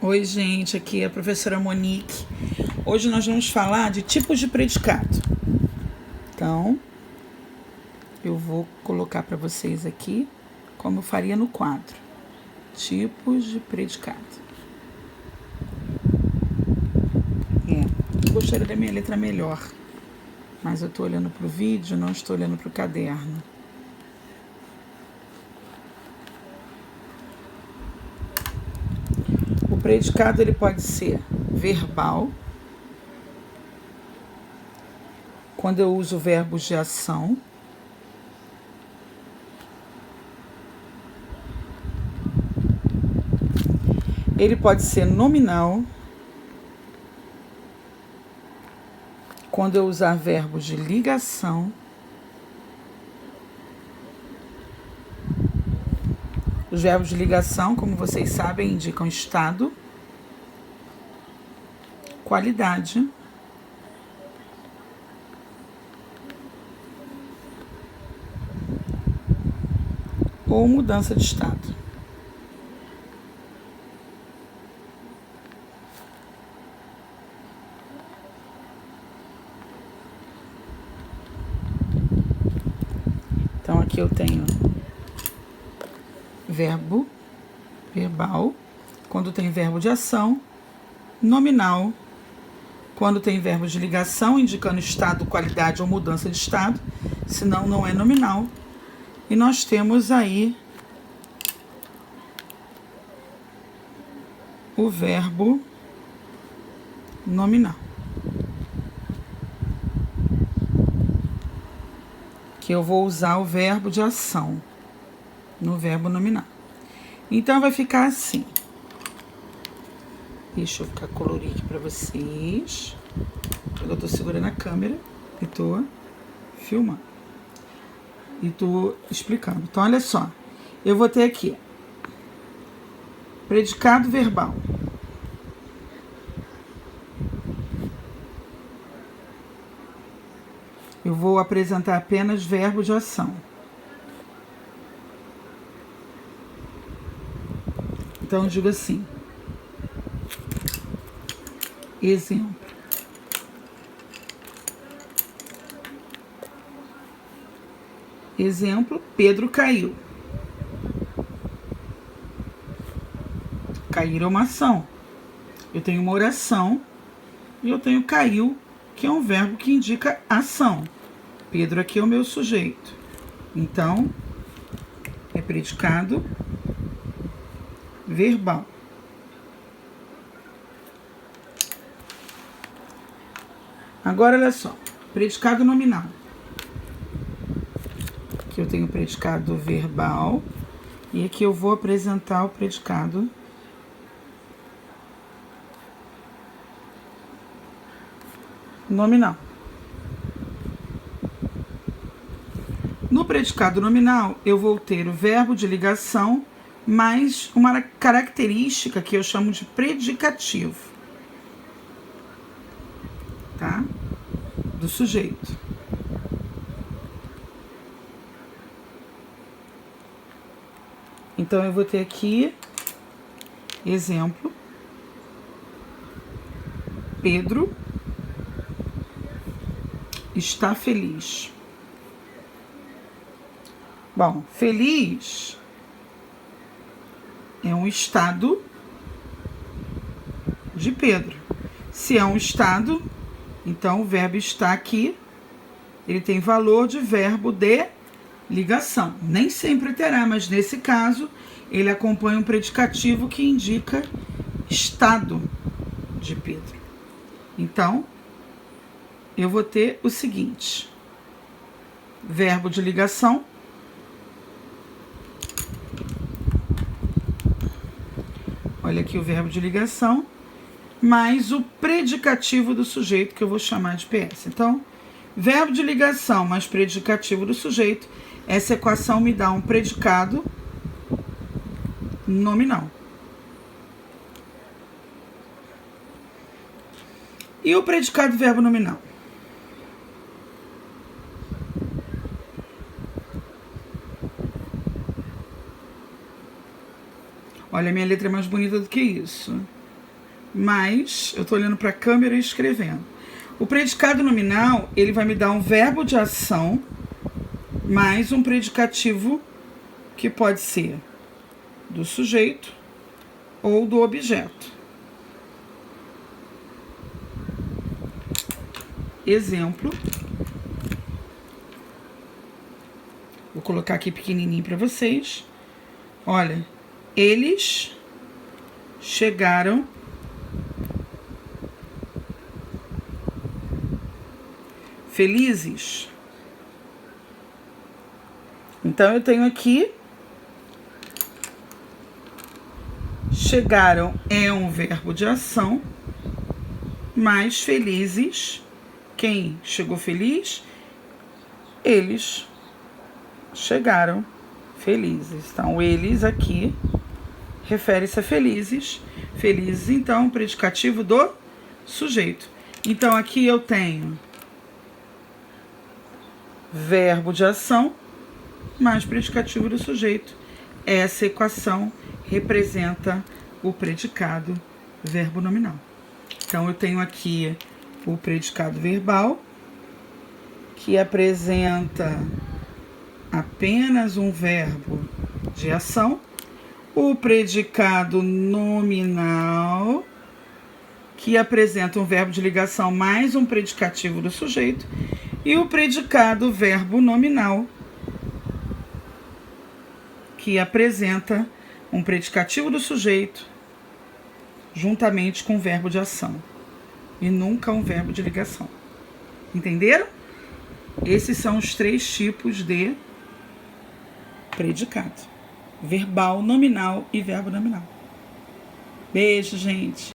Oi, gente, aqui é a professora Monique. Hoje nós vamos falar de tipos de predicado. Então, eu vou colocar para vocês aqui como eu faria no quadro. Tipos de predicado. Eu gostaria da minha letra melhor, mas eu estou olhando para o vídeo, não estou olhando para o caderno. O predicado ele pode ser verbal, quando eu uso verbos de ação. Ele pode ser nominal, quando eu usar verbos de ligação. Os verbos de ligação, como vocês sabem, indicam estado, qualidade ou mudança de estado. Então aqui eu tenho verbo verbal, quando tem verbo de ação, nominal, quando tem verbo de ligação, indicando estado, qualidade ou mudança de estado, senão não é nominal. E nós temos aí o verbo nominal, que eu vou usar o verbo de ação no verbo nominal. Então vai ficar assim. Deixa eu ficar colorir aqui para vocês. Eu tô segurando a câmera e tô filmando. E tô explicando. Então, olha só. Eu vou ter aqui predicado verbal. Eu vou apresentar apenas verbo de ação. Então, eu digo assim. Exemplo. Exemplo, Pedro caiu. Cair é uma ação. Eu tenho uma oração e eu tenho caiu, que é um verbo que indica ação. Pedro aqui é o meu sujeito. Então, é predicado verbal. Agora, olha só. Predicado nominal. Aqui eu tenho o predicado verbal. E aqui eu vou apresentar o predicado nominal. No predicado nominal, eu vou ter o verbo de ligação mais uma característica que eu chamo de predicativo, tá? Do sujeito. Então, eu vou ter aqui, exemplo, Pedro está feliz. Bom, feliz é um estado de Pedro. Se é um estado, então o verbo está aqui, ele tem valor de verbo de ligação. Nem sempre terá, mas nesse caso, ele acompanha um predicativo que indica estado de Pedro. Então, eu vou ter o seguinte: verbo de ligação, olha aqui o verbo de ligação, mais o predicativo do sujeito, que eu vou chamar de PS. Então, verbo de ligação mais predicativo do sujeito, essa equação me dá um predicado nominal. E o predicado verbo nominal? Olha, minha letra é mais bonita do que isso. mas eu estou olhando para a câmera e escrevendo. O predicado nominal, ele vai me dar um verbo de ação mais um predicativo que pode ser do sujeito ou do objeto. Exemplo. Vou colocar aqui pequenininho para vocês. Olha, eles chegaram felizes. Então, eu tenho aqui chegaram é um verbo de ação, mais felizes. Quem chegou feliz? Eles chegaram felizes. Então, eles aqui refere-se a felizes. Felizes, então, predicativo do sujeito. Então, aqui eu tenho verbo de ação mais predicativo do sujeito. Essa equação representa o predicado verbo nominal. Então, eu tenho aqui o predicado verbal, que apresenta apenas um verbo de ação. O predicado nominal, que apresenta um verbo de ligação mais um predicativo do sujeito. E o predicado verbo nominal, que apresenta um predicativo do sujeito juntamente com o verbo de ação. E nunca um verbo de ligação. Entenderam? Esses são os 3 tipos de predicado: verbal, nominal e verbo nominal. Beijo, gente!